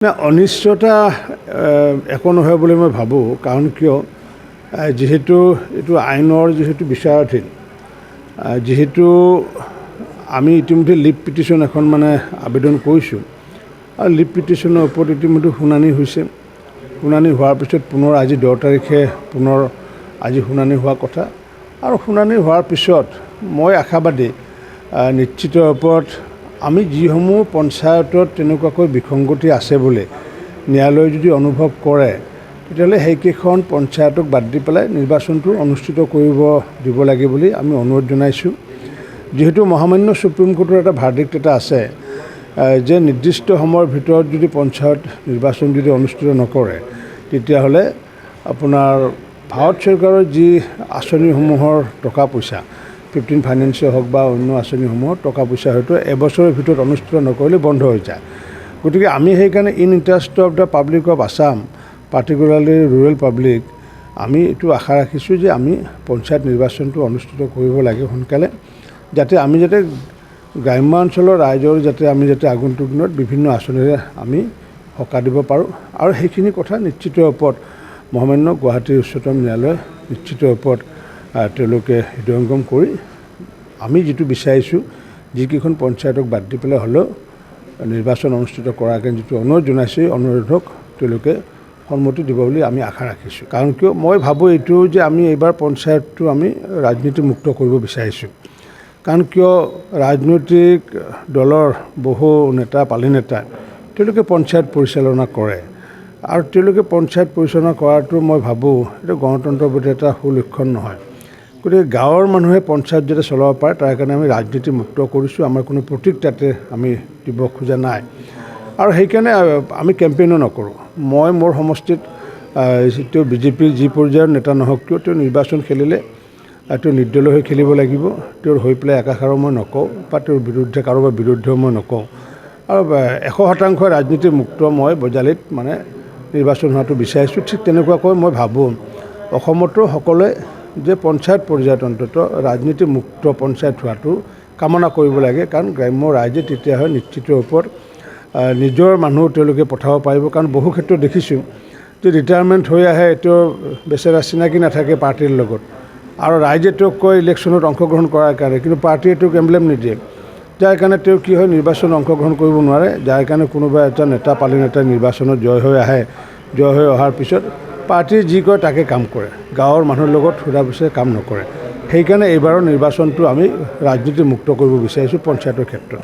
না, অনিশ্চয়তা একো নহয় বুলি মই ভাবোঁ। কাৰণ কিয়, যিহেতু এইটো আইনৰ যিহেতু বিচাৰাধীন, যিহেতু আমি ইতিমধ্যে লিভ পিটিশ্যন এখন আবেদন কৰিছোঁ আৰু লিভ পিটিশ্যনৰ ওপৰত ইতিমধ্যে শুনানি হৈছে। শুনানি হোৱাৰ পিছত পুনৰ আজি 10 তাৰিখে পুনৰ আজি শুনানি হোৱা কথা। আৰু শুনানি হোৱাৰ পিছত মই আশাবাদী, নিশ্চিত ওপৰত আমি যিসমূহ পঞ্চায়তত তেনেকুৱাকৈ বিসংগতি আছে বুলি ন্যায়ালয়ে যদি অনুভৱ কৰে, তেতিয়াহ'লে সেইকেইখন পঞ্চায়তক বাদ দি পেলাই নিৰ্বাচনটো অনুষ্ঠিত কৰিব দিব লাগে বুলি আমি অনুৰোধ জনাইছোঁ। যিহেতু মহামান্য সুপ্ৰিম কোৰ্টৰ এটা ভাৰ্ডিক্ট এটা আছে যে নিৰ্দিষ্ট সময়ৰ ভিতৰত যদি পঞ্চায়ত নিৰ্বাচন যদি অনুষ্ঠিত নকৰে, তেতিয়াহ'লে আপোনাৰ ভাৰত চৰকাৰৰ যি আঁচনিসমূহৰ টকা পইচা 15 ফাইনেন্সে হওক বা অন্য আঁচনিসমূহৰ টকা পইচা হয়তো এবছৰৰ ভিতৰত অনুষ্ঠিত নকৰিলে বন্ধ হৈ যায়। গতিকে আমি সেইকাৰণে in interest of the public of Assam, particularly rural public, আমি এইটো আশা ৰাখিছোঁ যে আমি পঞ্চায়ত নিৰ্বাচনটো অনুষ্ঠিত কৰিব লাগে সোনকালে, যাতে আমি গ্ৰাম্য অঞ্চলৰ ৰাইজৰ আমি আগন্তুক দিনত বিভিন্ন আঁচনিৰে আমি সকাহ দিব পাৰোঁ। আৰু সেইখিনি কথা নিশ্চিত ওপৰত মহামান্য গুৱাহাটী উচ্চতম ন্যায়ালয়ে নিশ্চিত ওপৰত তেওঁলোকে হৃদয়ংগম কৰি আমি যিটো বিচাৰিছোঁ, যিকেইখন পঞ্চায়তক বাদ দি পেলাই হ'লেও নিৰ্বাচন অনুষ্ঠিত কৰাকৈ যিটো অনুৰোধ জনাইছে, অনুৰোধক তেওঁলোকে সন্মতি দিব বুলি আমি আশা ৰাখিছোঁ। কাৰণ কিয়, মই ভাবোঁ এইটো যে আমি এইবাৰ পঞ্চায়তটো আমি ৰাজনীতিমুক্ত কৰিব বিচাৰিছোঁ। কাৰণ কিয়, ৰাজনৈতিক দলৰ বহু নেতা পালি নেতা তেওঁলোকে পঞ্চায়ত পৰিচালনা কৰে আৰু তেওঁলোকে পঞ্চায়ত পৰিচালনা কৰাটো মই ভাবোঁ এইটো গণতন্ত্ৰৰ প্ৰতি এটা সুলক্ষণ নহয়। গতিকে গাঁৱৰ মানুহে পঞ্চায়ত যাতে চলাব পাৰে, তাৰ কাৰণে আমি ৰাজনীতি মুক্ত কৰিছোঁ। আমাৰ কোনো প্ৰতীক তাতে আমি দিব খোজা নাই আৰু সেইকাৰণে আমি কেম্পেইনো নকৰোঁ। মই মোৰ সমষ্টিত তেওঁ বিজেপিৰ যি পৰ্যায়ৰ নেতা নহওক কিয়, তেওঁ নিৰ্বাচন খেলিলে তেওঁ নিৰ্দলীয় হৈ খেলিব লাগিব। তেওঁৰ হৈ পেলাই একাষাৰো মই নকওঁ বা তেওঁৰ বিৰুদ্ধে কাৰোবাৰ বিৰুদ্ধেও মই নকওঁ। আৰু 100% ৰাজনীতি মুক্ত মই বজালীত নিৰ্বাচন হোৱাটো বিচাৰিছোঁ। ঠিক তেনেকুৱাকৈ মই ভাবোঁ অসমতো সকলোৱে যে পঞ্চায়ত পৰ্যায়ত অন্তত ৰাজনীতি মুক্ত পঞ্চায়ত হোৱাটো কামনা কৰিব লাগে। কাৰণ গ্ৰাম্য ৰাইজে তেতিয়াহে নিশ্চিত ওপৰত নিজৰ মানুহ তেওঁলোকে পঠাব পাৰিব। কাৰণ বহু ক্ষেত্ৰত দেখিছোঁ যে ৰিটায়াৰমেণ্ট হৈ আহে, তেওঁ বেচেৰা চিনাকি নাথাকে পাৰ্টীৰ লগত, আৰু ৰাইজে তেওঁক কয় ইলেকশ্যনত অংশগ্ৰহণ কৰাৰ কাৰণে, কিন্তু পাৰ্টীয়ে তেওঁক এমব্লেম নিদিয়ে, যাৰ কাৰণে তেওঁ কি হয়, নিৰ্বাচনত অংশগ্ৰহণ কৰিব নোৱাৰে। যাৰ কাৰণে কোনোবা এটা নেতা পালি নেতা নিৰ্বাচনত জয় হৈ আহে, জয় হৈ অহাৰ পিছত পাৰ্টীয়ে যি কয় তাকে কাম কৰে, গাঁৱৰ মানুহৰ লগত সোধা পোছাৰে কাম নকৰে। সেইকাৰণে এইবাৰৰ নিৰ্বাচনটো আমি ৰাজনীতি মুক্ত কৰিব বিচাৰিছোঁ পঞ্চায়তৰ ক্ষেত্ৰত।